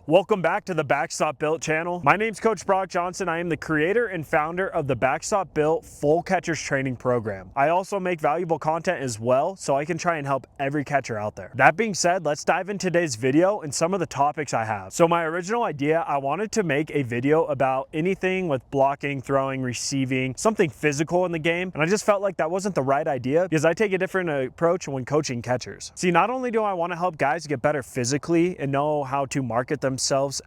Welcome back to the Backstop Built channel. My name's Coach Brock Johnson. I am the creator and founder of the Backstop Built Full Catchers Training Program. I also make valuable content as well, so I can try and help every catcher out there. That being said, let's dive into today's video and some of the topics I have. So my original idea, I wanted to make a video about anything with blocking, throwing, receiving, something physical in the game. And I just felt like that wasn't the right idea because I take a different approach when coaching catchers. See, not only do I want to help guys get better physically and know how to market themselves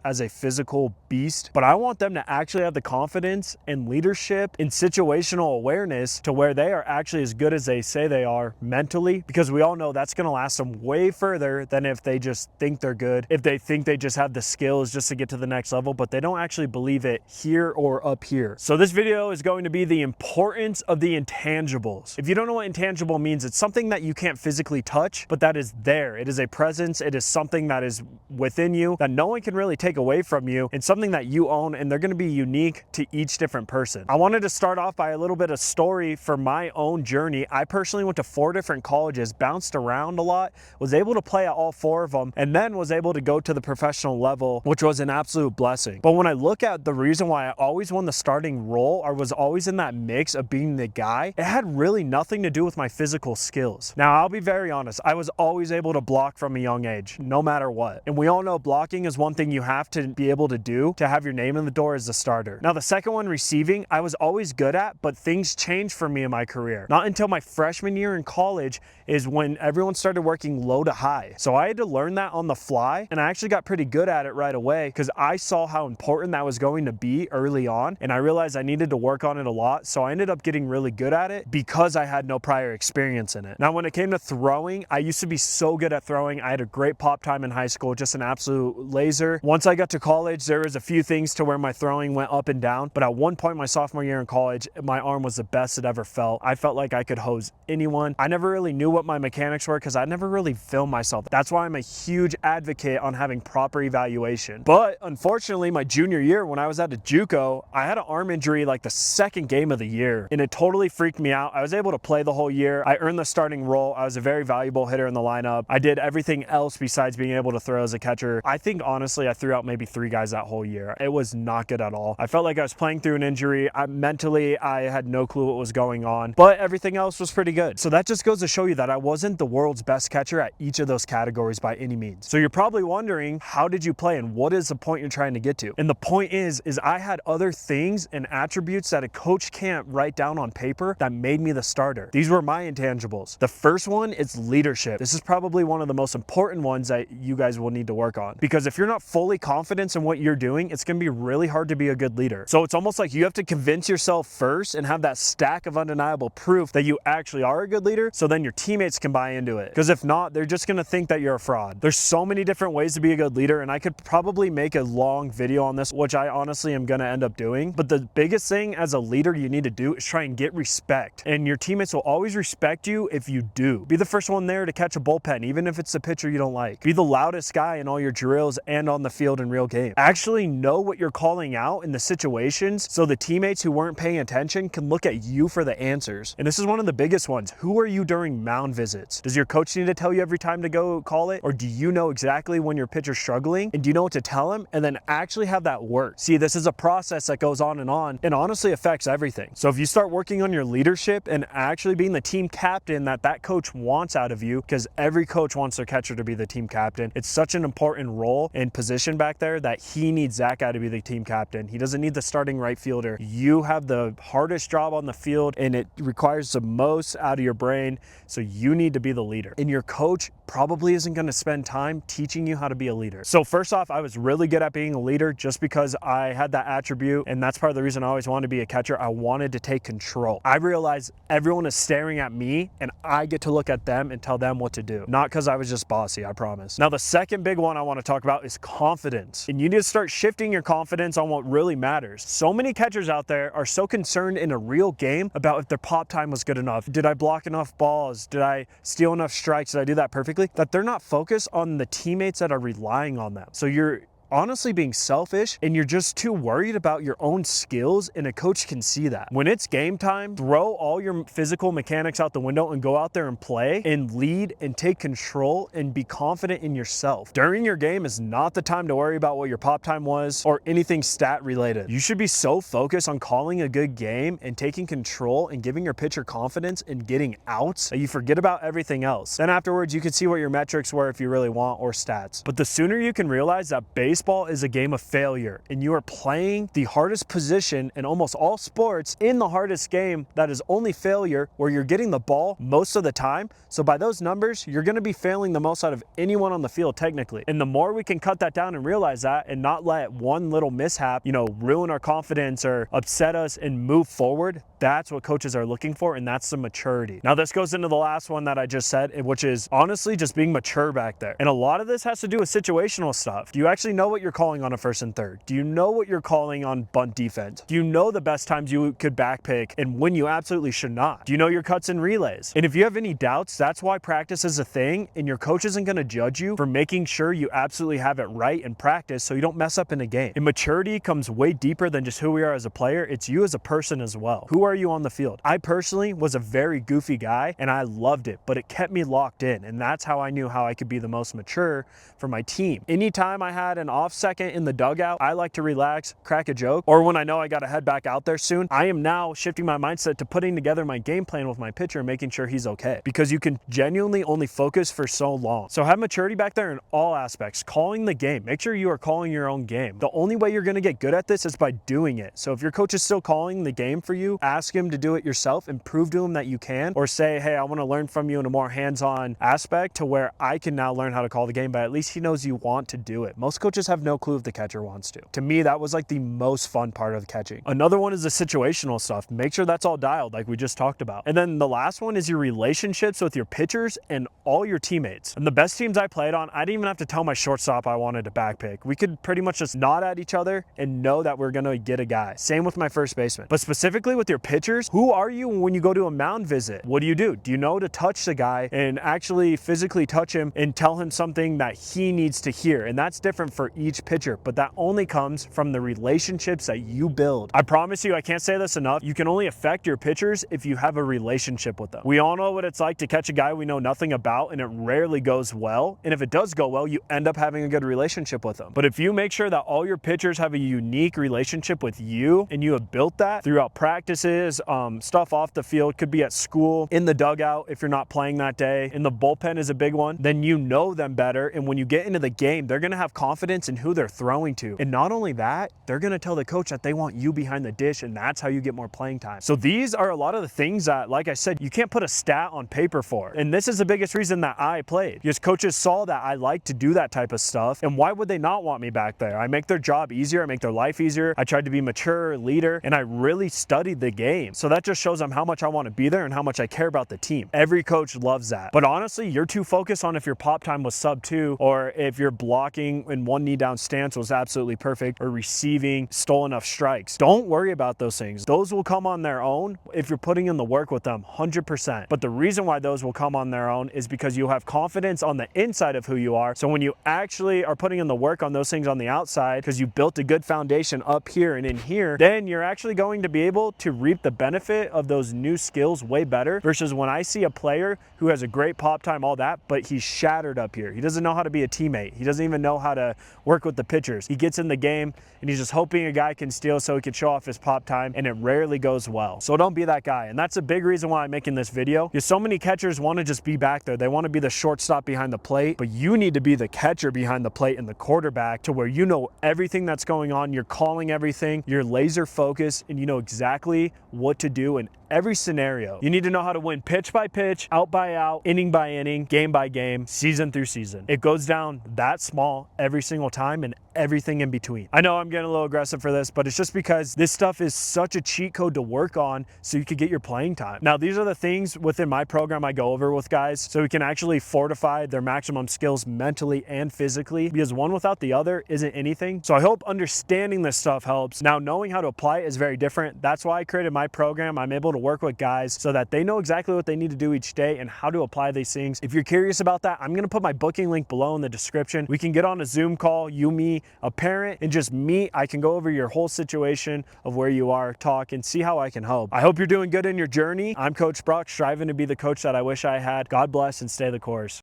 as a physical beast, but I want them to actually have the confidence and leadership and situational awareness to where they are actually as good as they say they are mentally, because we all know that's going to last them way further than if they just think they're good, if they think they just have the skills just to get to the next level, but they don't actually believe it here or up here. So this video is going to be the importance of the intangibles. If you don't know what intangible means, it's something that you can't physically touch, but that is there. It is a presence. It is something that is within you that no one can really take away from you, and something that you own, and they're going to be unique to each different person. I wanted to start off by a little bit of story for my own journey. I personally went to 4 different colleges, bounced around a lot, was able to play at all 4 of them, and then was able to go to the professional level, which was an absolute blessing. But when I look at the reason why I always won the starting role, or was always in that mix of being the guy, it had really nothing to do with my physical skills. Now, I'll be very honest, I was always able to block from a young age, no matter what. And we all know blocking is one thing you have to be able to do to have your name in the door as a starter. Now, the second one, receiving, I was always good at, but things changed for me in my career. Not until my freshman year in college is when everyone started working low to high. So I had to learn that on the fly, and I actually got pretty good at it right away because I saw how important that was going to be early on, and I realized I needed to work on it a lot. So I ended up getting really good at it because I had no prior experience in it. Now, when it came to throwing, I used to be so good at throwing. I had a great pop time in high school, just an absolute laser. Once I got to college, there was a few things to where my throwing went up and down, but at one point my sophomore year in college, my arm was the best it ever felt. I felt like I could hose anyone. I never really knew what my mechanics were because I never really filmed myself. That's why I'm a huge advocate on having proper evaluation. But unfortunately, my junior year when I was at a JUCO, I had an arm injury like the second game of the year, and it totally freaked me out. I was able to play the whole year. I earned the starting role. I was a very valuable hitter in the lineup. I did everything else besides being able to throw as a catcher. I think honestly, I threw out maybe 3 guys that whole year. It was not good at all. I felt like I was playing through an injury. Mentally, I had no clue what was going on, but everything else was pretty good. So that just goes to show you that I wasn't the world's best catcher at each of those categories by any means. So you're probably wondering, how did you play and what is the point you're trying to get to? And the point is I had other things and attributes that a coach can't write down on paper that made me the starter. These were my intangibles. The first one is leadership. This is probably one of the most important ones that you guys will need to work on, because if you're not fully confident in what you're doing, it's going to be really hard to be a good leader. So it's almost like you have to convince yourself first and have that stack of undeniable proof that you actually are a good leader, so then your teammates can buy into it. Because if not, they're just going to think that you're a fraud. There's so many different ways to be a good leader, and I could probably make a long video on this, which I honestly am going to end up doing. But the biggest thing as a leader you need to do is try and get respect. And your teammates will always respect you if you do. Be the first one there to catch a bullpen, even if it's a pitcher you don't like. Be the loudest guy in all your drills and on the field in real game. Actually know what you're calling out in the situations so the teammates who weren't paying attention can look at you for the answers. And this is one of the biggest ones. Who are you during mound visits? Does your coach need to tell you every time to go call it? Or do you know exactly when your pitcher's struggling and do you know what to tell him, and then actually have that work? See, this is a process that goes on and honestly affects everything. So if you start working on your leadership and actually being the team captain that coach wants out of you, because every coach wants their catcher to be the team captain. It's such an important role and position back there that he needs that guy to be the team captain. He doesn't need the starting right fielder. You have the hardest job on the field and it requires the most out of your brain, so you need to be the leader. And your coach probably isn't going to spend time teaching you how to be a leader. So first off, I was really good at being a leader just because I had that attribute, and that's part of the reason I always wanted to be a catcher. I wanted to take control. I realized everyone is staring at me and I get to look at them and tell them what to do, not because I was just bossy, I promise. Now, the second big one I want to talk about is confidence. And you need to start shifting your confidence on what really matters. So many catchers out there are so concerned in a real game about if their pop time was good enough. Did I block enough balls? Did I steal enough strikes? Did I do that perfectly? That they're not focused on the teammates that are relying on them. So you're honestly being selfish and you're just too worried about your own skills, and a coach can see that. When it's game time, throw all your physical mechanics out the window and go out there and play and lead and take control and be confident in yourself. During your game is not the time to worry about what your pop time was or anything stat related. You should be so focused on calling a good game and taking control and giving your pitcher confidence and getting outs that you forget about everything else. Then afterwards, you can see what your metrics were if you really want, or stats. But the sooner you can realize that baseball is a game of failure and you are playing the hardest position in almost all sports in the hardest game, that is only failure, where you're getting the ball most of the time. So by those numbers, you're going to be failing the most out of anyone on the field technically. And the more we can cut that down and realize that and not let one little mishap, ruin our confidence or upset us and move forward, that's what coaches are looking for, and that's the maturity. Now this goes into the last one that I just said, which is honestly just being mature back there. And a lot of this has to do with situational stuff. Do you actually know what you're calling on a first and third? Do you know what you're calling on bunt defense? Do you know the best times you could back pick and when you absolutely should not? Do you know your cuts and relays? And if you have any doubts, that's why practice is a thing, and your coach isn't going to judge you for making sure you absolutely have it right in practice so you don't mess up in a game. And maturity comes way deeper than just who we are as a player. It's you as a person as well. Who are you on the field? I personally was a very goofy guy and I loved it, but it kept me locked in, and that's how I knew how I could be the most mature for my team. Anytime I had an off second in the dugout, I like to relax, crack a joke, or when I know I got to head back out there soon, I am now shifting my mindset to putting together my game plan with my pitcher and making sure he's okay, because you can genuinely only focus for so long. So have maturity back there in all aspects. Calling the game, make sure you are calling your own game. The only way you're going to get good at this is by doing it. So if your coach is still calling the game for you, ask him to do it yourself and prove to him that you can, or say, hey, I want to learn from you in a more hands-on aspect to where I can now learn how to call the game, but at least he knows you want to do it. Most coaches have no clue if the catcher wants to. To me, that was like the most fun part of catching. Another one is the situational stuff. Make sure that's all dialed like we just talked about. And then the last one is your relationships with your pitchers and all your teammates. And the best teams I played on, I didn't even have to tell my shortstop I wanted to back pick. We could pretty much just nod at each other and know that we're going to get a guy. Same with my first baseman. But specifically with your pitchers, who are you when you go to a mound visit? What do? Do you know to touch the guy and actually physically touch him and tell him something that he needs to hear? And that's different for each pitcher, but that only comes from the relationships that you build. I promise you, I can't say this enough, you can only affect your pitchers if you have a relationship with them. We all know what it's like to catch a guy we know nothing about, and it rarely goes well. And if it does go well, you end up having a good relationship with them. But if you make sure that all your pitchers have a unique relationship with you, and you have built that throughout practices, stuff off the field, could be at school, in the dugout if you're not playing that day, in the bullpen is a big one, then you know them better. And when you get into the game, they're going to have confidence in who they're throwing to. And not only that, they're going to tell the coach that they want you behind the dish, and that's how you get more playing time. So these are a lot of the things that, like I said, you can't put a stat on paper for. And this is the biggest reason that I played, because coaches saw that I like to do that type of stuff. And why would they not want me back there? I make their job easier. I make their life easier. I tried to be mature, leader, and I really studied the game. So that just shows them how much I want to be there and how much I care about the team. Every coach loves that. But honestly, you're too focused on if your pop time was sub 2, or if your blocking in one knee down stance was absolutely perfect, or receiving stole enough strikes. Don't worry about those things. Those will come on their own if you're putting in the work with them, 100%. But the reason why those will come on their own is because you have confidence on the inside of who you are. So when you actually are putting in the work on those things on the outside, because you built a good foundation up here and in here, then you're actually going to be able to reap the benefit of those new skills way better, versus when I see a player who has a great pop time, all that, but he's shattered up here. He doesn't know how to be a teammate. He doesn't even know how to work with the pitchers. He gets in the game and he's just hoping a guy can steal so he can show off his pop time, and it rarely goes well. So don't be that guy. And that's a big reason why I'm making this video, because so many catchers want to just be back there. They want to be the shortstop behind the plate, but you need to be the catcher behind the plate and the quarterback, to where you know everything that's going on. You're calling everything, you're laser focused, and you know exactly what to do in every scenario. You need to know how to win pitch by pitch, out by out, inning by inning, game by game, season through season. It goes down that small every single time, and everything in between. I know I'm getting a little aggressive for this, but it's just because this stuff is such a cheat code to work on so you could get your playing time. Now, these are the things within my program I go over with guys so we can actually fortify their maximum skills mentally and physically, because one without the other isn't anything. So I hope understanding this stuff helps. Now, knowing how to apply it is very different. That's why I created my program. I'm able to to work with guys so that they know exactly what they need to do each day and how to apply these things. If you're curious about that, I'm gonna put my booking link below in the description. We can get on a Zoom call, you, me, a parent, and just meet. I can go over your whole situation of where you are, talk, and see how I can help. I hope you're doing good in your journey. I'm Coach Brock, striving to be the coach that I wish I had. God bless and stay the course.